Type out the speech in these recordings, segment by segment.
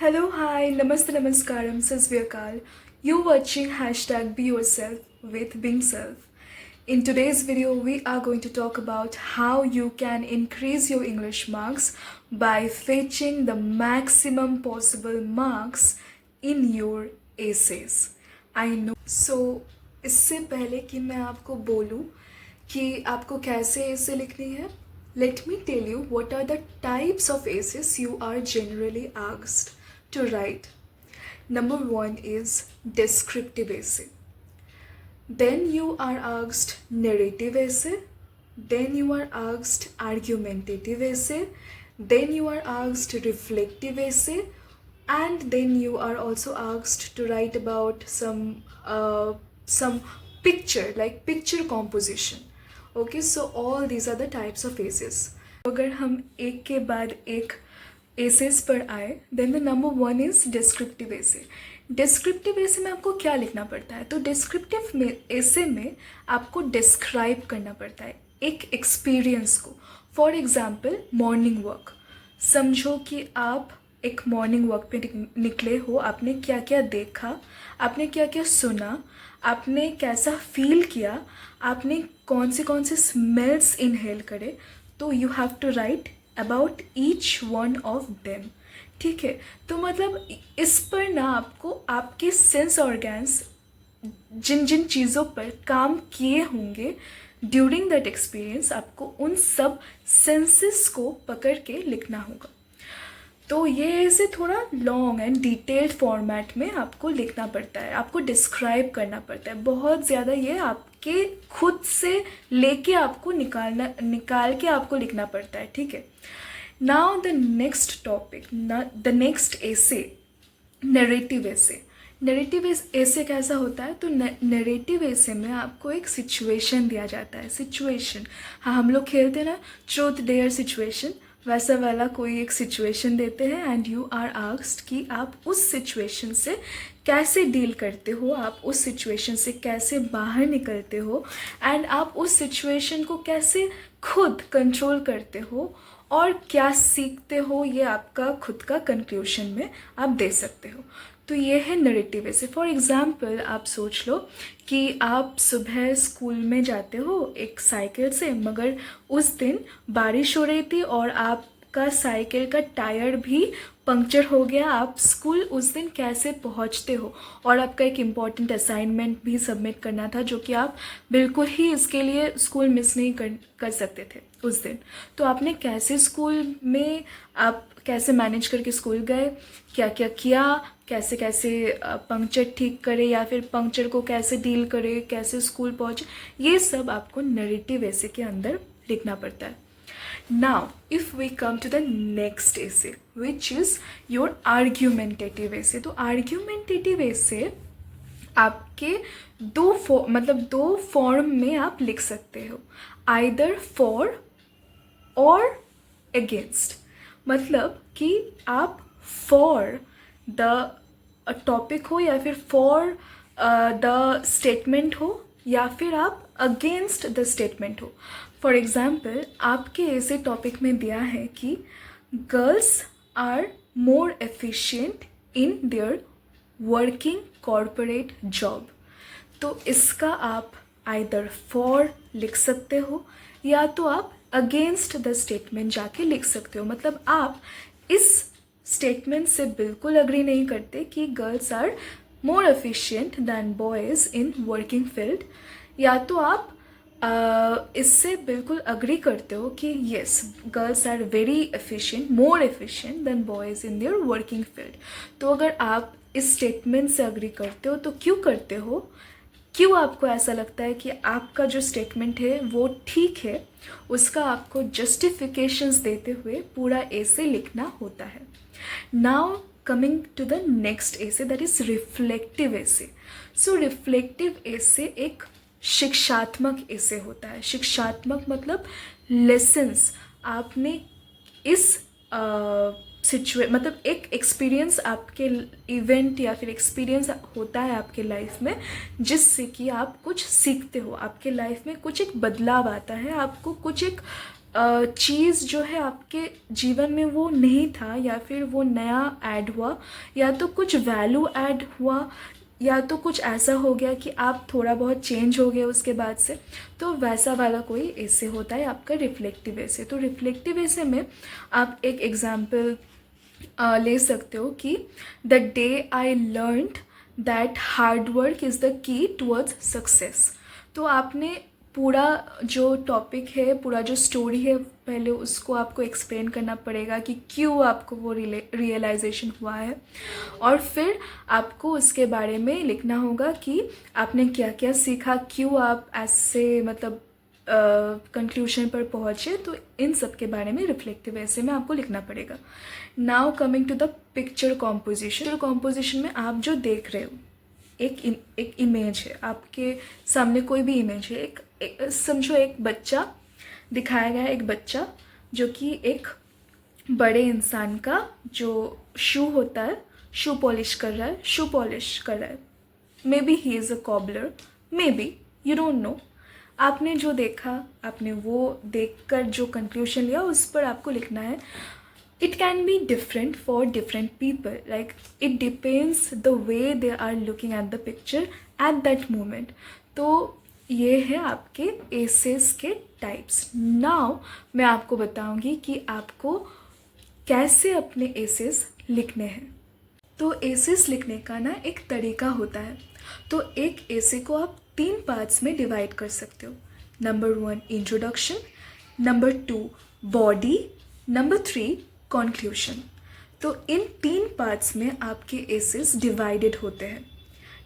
Hello, hi, namaste, namaskaram, sasvyakal. You're watching hashtag Be Yourself with Being Self. In today's video, we are going to talk about how you can increase your English marks by fetching the maximum possible marks in your essays. I know. So, इससे पहले कि मैं आपको बोलूं कि आपको कैसे ऐसे लिखनी है, let me tell you what are the types of essays you are generally asked to write. Number one is descriptive essay. Then you are asked narrative essay. Then you are asked argumentative essay. Then you are asked reflective essay. And then you are also asked to write about some picture, like picture composition. Okay, so all these are the types of essays. अगर हम एक के बाद एक essays पर आए, then the number one is descriptive essay. Descriptive essay में आपको क्या लिखना पड़ता है? तो डिस्क्रिप्टिव में एसे में आपको डिस्क्राइब करना पड़ता है एक एक्सपीरियंस को. For example morning walk. समझो कि आप एक मॉर्निंग वॉक पे निकले हो, आपने क्या क्या देखा, आपने क्या क्या सुना, आपने कैसा फील किया, आपने कौन से स्मेल्स इनहेल करे. तो you have to write about each one of them. ठीक है, तो मतलब इस पर ना आपको आपके सेंस ऑर्गन्स जिन जिन चीज़ों पर काम किए होंगे ड्यूरिंग दैट एक्सपीरियंस, आपको उन सब सेंसेस को पकड़ के लिखना होगा. तो ये ऐसे थोड़ा लॉन्ग एंड डिटेल्ड फॉर्मेट में आपको लिखना पड़ता है, आपको डिस्क्राइब करना पड़ता है बहुत ज़्यादा. ये आपके खुद से लेके आपको निकाल के आपको लिखना पड़ता है. ठीक है, now the next topic, the next essay, narrative essay. Narrative essay कैसा होता है? तो नरेटिव एसे में आपको एक सिचुएशन दिया जाता है. सिचुएशन, हाँ, हम लोग खेलते हैं ना ट्रूथ डेयर सिचुएशन, वैसा वाला कोई एक सिचुएशन देते हैं एंड यू आर आस्क्ड कि आप उस सिचुएशन से कैसे डील करते हो, आप उस सिचुएशन से कैसे बाहर निकलते हो एंड आप उस सिचुएशन को कैसे खुद कंट्रोल करते हो और क्या सीखते हो. ये आपका खुद का कंक्लूजन में आप दे सकते हो. तो ये है नरेटिव एसे. फॉर एग्ज़ाम्पल आप सोच लो कि आप सुबह स्कूल में जाते हो एक साइकिल से, मगर उस दिन बारिश हो रही थी और आपका साइकिल का टायर भी पंक्चर हो गया. आप स्कूल उस दिन कैसे पहुंचते हो और आपका एक इम्पॉर्टेंट असाइनमेंट भी सबमिट करना था जो कि आप बिल्कुल ही इसके लिए स्कूल मिस नहीं कर सकते थे उस दिन. तो आपने कैसे स्कूल में आप कैसे मैनेज करके स्कूल गए, क्या क्या किया, कैसे कैसे पंक्चर ठीक करे या फिर पंक्चर को कैसे डील करे, कैसे स्कूल पहुँचे, ये सब आपको नरेटिव एसे के अंदर लिखना पड़ता है. Now if we come to the next essay which is your argumentative essay. तो आर्ग्यूमेंटेटिव एसे आपके दो फॉर्म में आप लिख सकते हो, आइदर फॉर और अगेंस्ट. मतलब कि आप फॉर द टॉपिक हो या फिर फॉर द स्टेटमेंट हो या फिर आप अगेंस्ट द स्टेटमेंट हो. फॉर एग्ज़ाम्पल आपके ऐसे टॉपिक में दिया है कि girls are more efficient in their working corporate job. तो इसका आप आइदर फॉर लिख सकते हो या तो आप अगेंस्ट द स्टेटमेंट जाके लिख सकते हो. मतलब आप इस स्टेटमेंट से बिल्कुल अग्री नहीं करते कि girls are more efficient than boys in working field, या तो आप इससे बिल्कुल अग्री करते हो कि yes girls are very efficient, more efficient than boys in their working field. तो अगर आप इस स्टेटमेंट से अग्री करते हो तो क्यों करते हो, क्यों आपको ऐसा लगता है कि आपका जो स्टेटमेंट है वो ठीक है, उसका आपको जस्टिफिकेशंस देते हुए पूरा ऐसे लिखना होता है. Now coming to the next essay, that is reflective essay. So reflective ऐसे एक शिक्षात्मक ऐसे होता है. शिक्षात्मक मतलब लेसन्स आपने इस मतलब एक एक्सपीरियंस आपके इवेंट या फिर एक्सपीरियंस होता है आपके लाइफ में जिससे कि आप कुछ सीखते हो, आपके लाइफ में कुछ एक बदलाव आता है, आपको कुछ एक चीज़ जो है आपके जीवन में वो नहीं था, या फिर वो नया ऐड हुआ, या तो कुछ वैल्यू ऐड हुआ, या तो कुछ ऐसा हो गया कि आप थोड़ा बहुत चेंज हो गए उसके बाद से, तो वैसा वाला कोई ऐसे होता है आपका रिफ्लेक्टिव ऐसे। तो रिफ्लेक्टिव ऐसे में आप एक एग्जाम्पल ले सकते हो कि the day I learned that hard work is the key towards success. तो आपने पूरा जो टॉपिक है, पूरा जो स्टोरी है, पहले उसको आपको एक्सप्लेन करना पड़ेगा कि क्यों आपको वो रियलाइजेशन हुआ है, और फिर आपको उसके बारे में लिखना होगा कि आपने क्या क्या सीखा, क्यों आप ऐसे मतलब कंक्लूजन पर पहुँचे। तो इन सब के बारे में रिफ्लेक्टिव ऐसे में आपको लिखना पड़ेगा। Now coming to the picture composition में आप जो देख रहे हो, एक इमेज है आपके सामने, कोई भी इमेज है, समझो एक बच्चा दिखाया गया है, एक बच्चा जो कि एक बड़े इंसान का जो शू होता है, शू पॉलिश कर रहा है। May be he is a cobbler, may be, you don't know. आपने जो देखा, आपने वो देखकर जो कंक्लूजन लिया, उस पर आपको लिखना है। It can be different for different people, like it depends the way they are looking at the picture at that moment. तो ये है आपके एसेस के टाइप्स। नाउ मैं आपको बताऊंगी कि आपको कैसे अपने एसेस लिखने हैं। तो एसेस लिखने का ना एक तरीका होता है। तो एक एसे को आप 3 पार्ट्स में डिवाइड कर सकते हो। Number 1 introduction, number 2 body, number 3 conclusion. तो इन 3 पार्ट्स में आपके एसेस डिवाइडेड होते हैं।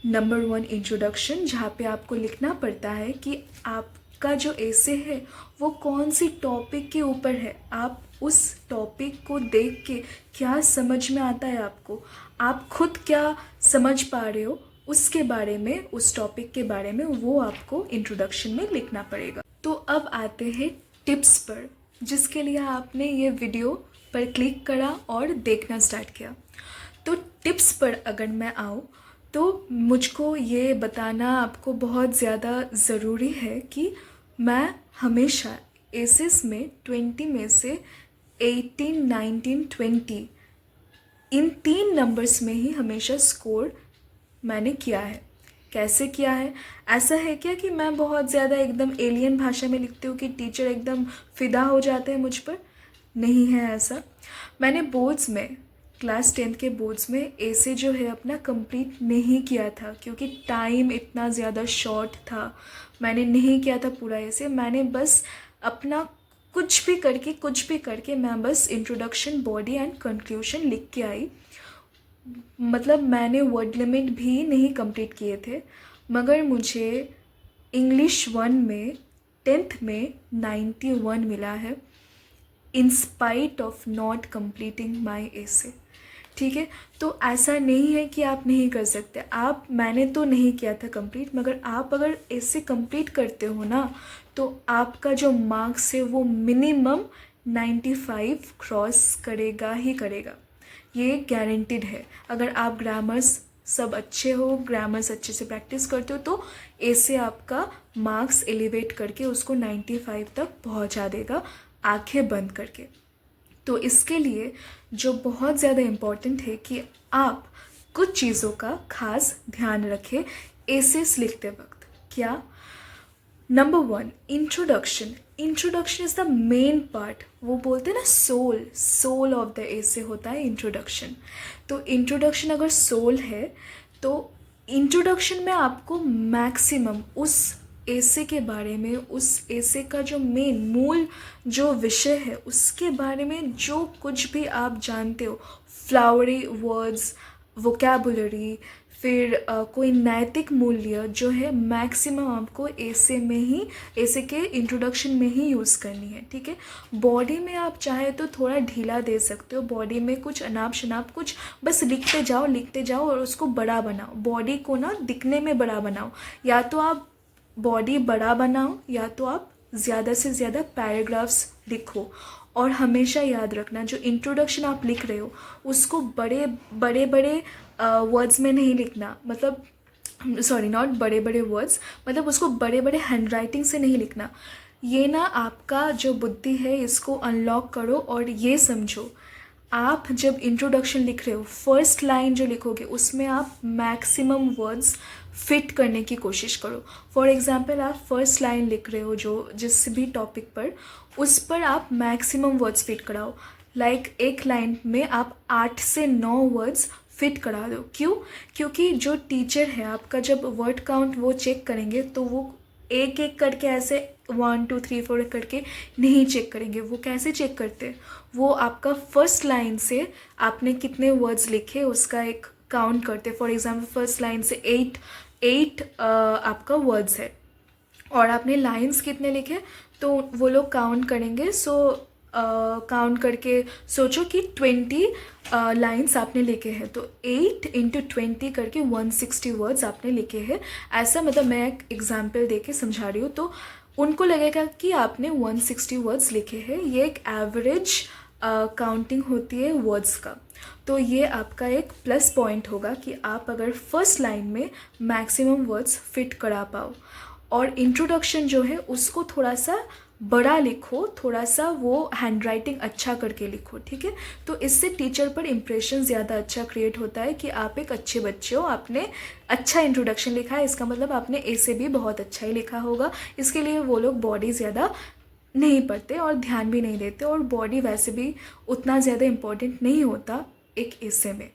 नंबर 1 इंट्रोडक्शन, जहाँ पे आपको लिखना पड़ता है कि आपका जो एसे है वो कौन सी टॉपिक के ऊपर है, आप उस टॉपिक को देख के क्या समझ में आता है आपको, आप खुद क्या समझ पा रहे हो उसके बारे में, उस टॉपिक के बारे में, वो आपको इंट्रोडक्शन में लिखना पड़ेगा। तो अब आते हैं टिप्स पर, जिसके लिए आपने ये वीडियो पर क्लिक करा और देखना स्टार्ट किया। तो टिप्स पर अगर मैं आऊँ तो मुझको ये बताना आपको बहुत ज़्यादा ज़रूरी है कि मैं हमेशा एसेस में 20 में से 18, 19, 20 इन 3 नंबर्स में ही हमेशा स्कोर मैंने किया है। कैसे किया है? ऐसा है क्या कि मैं बहुत ज़्यादा एकदम एलियन भाषा में लिखती हूँ कि टीचर एकदम फ़िदा हो जाते हैं मुझ पर? नहीं है ऐसा। मैंने बोर्ड्स में, क्लास 10th के बोर्ड्स में ऐसे जो है अपना कंप्लीट नहीं किया था, क्योंकि टाइम इतना ज़्यादा शॉर्ट था। मैंने नहीं किया था पूरा ऐसे। मैंने बस अपना कुछ भी करके मैं बस इंट्रोडक्शन, बॉडी एंड कंक्लूजन लिख के आई। मतलब मैंने वर्ड लिमिट भी नहीं कंप्लीट किए थे, मगर मुझे इंग्लिश 1 में 10th में 91 मिला है, in spite of not completing my essay. ठीक है, तो ऐसा नहीं है कि आप नहीं कर सकते। मैंने तो नहीं किया था कंप्लीट, मगर आप अगर एसे कंप्लीट करते हो ना, तो आपका जो मार्क्स है वो मिनिमम 95 क्रॉस करेगा ही करेगा, ये गारंटीड है। अगर आप ग्रामर्स सब अच्छे हो, ग्रामर्स अच्छे से प्रैक्टिस करते हो, तो ऐसे आपका मार्क्स एलिवेट करके उसको 95 तक पहुंचा देगा, आंखें बंद करके। तो इसके लिए जो बहुत ज़्यादा इम्पॉर्टेंट है कि आप कुछ चीज़ों का खास ध्यान रखें एसेस लिखते वक्त। क्या? Number 1 introduction is the main part. वो बोलते हैं ना, सोल ऑफ द एसे होता है इंट्रोडक्शन। तो इंट्रोडक्शन अगर सोल है, तो इंट्रोडक्शन में आपको मैक्सिमम उस एसे के बारे में, उस एसे का जो मूल जो विषय है उसके बारे में जो कुछ भी आप जानते हो, फ्लावरी वर्ड्स, वोकैबुलरी, फिर कोई नैतिक मूल्य जो है, मैक्सिमम आपको एसे में ही, एसे के इंट्रोडक्शन में ही यूज़ करनी है। ठीक है, बॉडी में आप चाहे तो थोड़ा ढीला दे सकते हो, बॉडी में कुछ अनाप शनाप कुछ बस लिखते जाओ और उसको बड़ा बनाओ, बॉडी को ना दिखने में बड़ा बनाओ। या तो आप बॉडी बड़ा बनाओ, या तो आप ज़्यादा से ज़्यादा पैराग्राफ्स लिखो। और हमेशा याद रखना, जो इंट्रोडक्शन आप लिख रहे हो उसको बड़े वर्ड्स में नहीं लिखना, मतलब सॉरी, नॉट बड़े वर्ड्स, मतलब उसको बड़े हैंड राइटिंग से नहीं लिखना। ये ना आपका जो बुद्धि है इसको अनलॉक करो और ये समझो, आप जब इंट्रोडक्शन लिख रहे हो, फर्स्ट लाइन जो लिखोगे उसमें आप मैक्सिमम वर्ड्स फिट करने की कोशिश करो। फॉर एग्जांपल आप फर्स्ट लाइन लिख रहे हो जो जिस भी टॉपिक पर, उस पर आप मैक्सिमम वर्ड्स फिट कराओ। लाइक एक लाइन में आप 8 से 9 वर्ड्स फिट करा दो। क्यों? क्योंकि जो टीचर है आपका जब वर्ड काउंट वो चेक करेंगे तो वो एक एक करके ऐसे 1 2 3 4 करके नहीं चेक करेंगे। वो कैसे चेक करते हैं? वो आपका फर्स्ट लाइन से आपने कितने वर्ड्स लिखे उसका एक काउंट करते। फॉर एग्जांपल फर्स्ट लाइन से 8 आपका वर्ड्स है और आपने लाइंस कितने लिखे तो वो लोग काउंट करेंगे। सो काउंट करके सोचो कि 20 लाइंस आपने लिखे हैं, तो 8 इंटू 20 करके 160 वर्ड्स आपने लिखे हैं। ऐसा मतलब मैं एक एग्जाम्पल दे के समझा रही हूँ, तो उनको लगेगा कि आपने 160 वर्ड्स लिखे हैं। ये एक एवरेज काउंटिंग होती है वर्ड्स का। तो ये आपका एक प्लस पॉइंट होगा कि आप अगर फर्स्ट लाइन में मैक्सिमम वर्ड्स फिट करा पाओ। और इंट्रोडक्शन जो है उसको थोड़ा सा बड़ा लिखो, थोड़ा सा वो हैंडराइटिंग अच्छा करके लिखो, ठीक है। तो इससे टीचर पर इम्प्रेशन ज़्यादा अच्छा क्रिएट होता है कि आप एक अच्छे बच्चे हो, आपने अच्छा इंट्रोडक्शन लिखा है, इसका मतलब आपने ए से भी बहुत अच्छा ही लिखा होगा। इसके लिए वो लोग बॉडी ज़्यादा नहीं पढ़ते और ध्यान भी नहीं देते, और बॉडी वैसे भी उतना ज़्यादा इम्पोर्टेंट नहीं होता एक एसे में।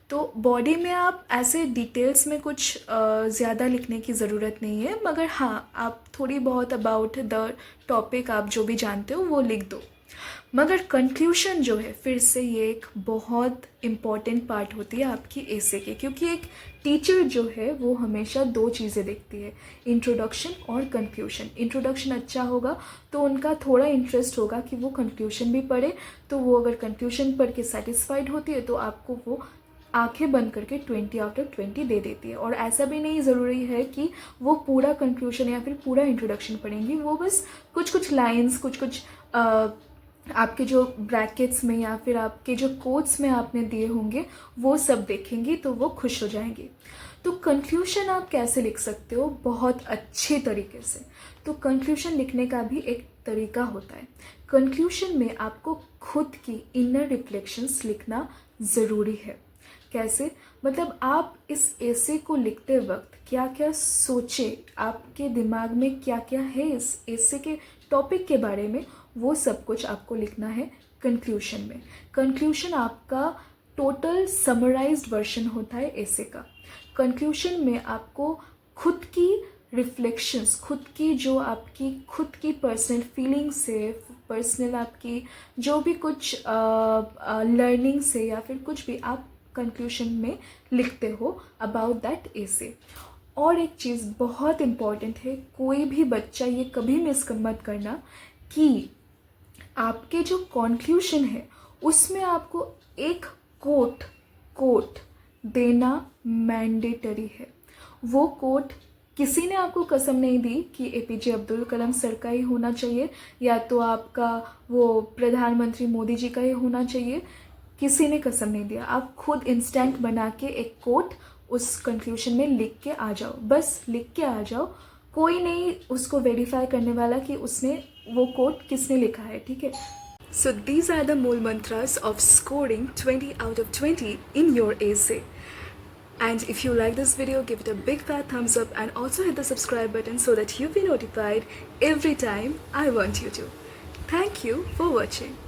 तो बॉडी में आप ऐसे डिटेल्स में कुछ ज़्यादा लिखने की ज़रूरत नहीं है, मगर हाँ आप थोड़ी बहुत अबाउट द टॉपिक आप जो भी जानते हो वो लिख दो। मगर कंक्लूशन जो है, फिर से ये एक बहुत इम्पॉर्टेंट पार्ट होती है आपकी एसे की, क्योंकि एक टीचर जो है वो हमेशा 2 चीज़ें देखती है, इंट्रोडक्शन और कंक्लूशन। इंट्रोडक्शन अच्छा होगा तो उनका थोड़ा इंटरेस्ट होगा कि वो कंक्लूशन भी पढ़े, तो वो अगर कंक्लूशन पढ़ के सेटिस्फाइड होती है तो आपको वो आंखें बंद करके 20 आउट ऑफ 20 दे देती है। और ऐसा भी नहीं ज़रूरी है कि वो पूरा कंक्लूशन या फिर पूरा इंट्रोडक्शन पढ़ेंगी, वो बस कुछ कुछ लाइन्स, कुछ कुछ आपके जो ब्रैकेट्स में या फिर आपके जो कोट्स में आपने दिए होंगे वो सब देखेंगी तो वो खुश हो जाएंगी। तो कंक्लूशन आप कैसे लिख सकते हो? बहुत अच्छे तरीके से। तो कंक्लूशन लिखने का भी एक तरीका होता है। कंक्लूशन में आपको खुद की इनर रिफ्लेक्शंस लिखना ज़रूरी है। कैसे? मतलब आप इस एसे को लिखते वक्त क्या क्या सोचे, आपके दिमाग में क्या क्या है इस एसे के टॉपिक के बारे में, वो सब कुछ आपको लिखना है कंक्लूशन में। कंक्लूशन आपका टोटल समराइज्ड वर्जन होता है एसे का। कंक्लूशन में आपको खुद की रिफ्लेक्शंस, खुद की जो आपकी खुद की पर्सनल फीलिंग्स है, पर्सनल आपकी जो भी कुछ लर्निंग से या फिर कुछ भी आप कंक्लूशन में लिखते हो अबाउट दैट एसे। और एक चीज़ बहुत इम्पॉर्टेंट है, कोई भी बच्चा ये कभी मिस मत करना कि आपके जो कंक्लूशन है उसमें आपको एक कोट देना मैंडेटरी है। वो कोट किसी ने आपको कसम नहीं दी कि एपीजे अब्दुल कलाम सर का ही होना चाहिए या तो आपका वो प्रधानमंत्री मोदी जी का ही होना चाहिए, किसी ने कसम नहीं दिया। आप खुद इंस्टेंट बना के एक कोट उस कंक्लूशन में लिख के आ जाओ, बस लिख के आ जाओ। कोई नहीं उसको वेरीफाई करने वाला कि उसने वो कोट किसने लिखा है, ठीक है। So these are the मूल mantras of scoring 20 out of 20 in your essay. And if you like this video, give it a big fat thumbs up and also hit the subscribe button so that you'll be notified every time I want you to. Thank you for watching.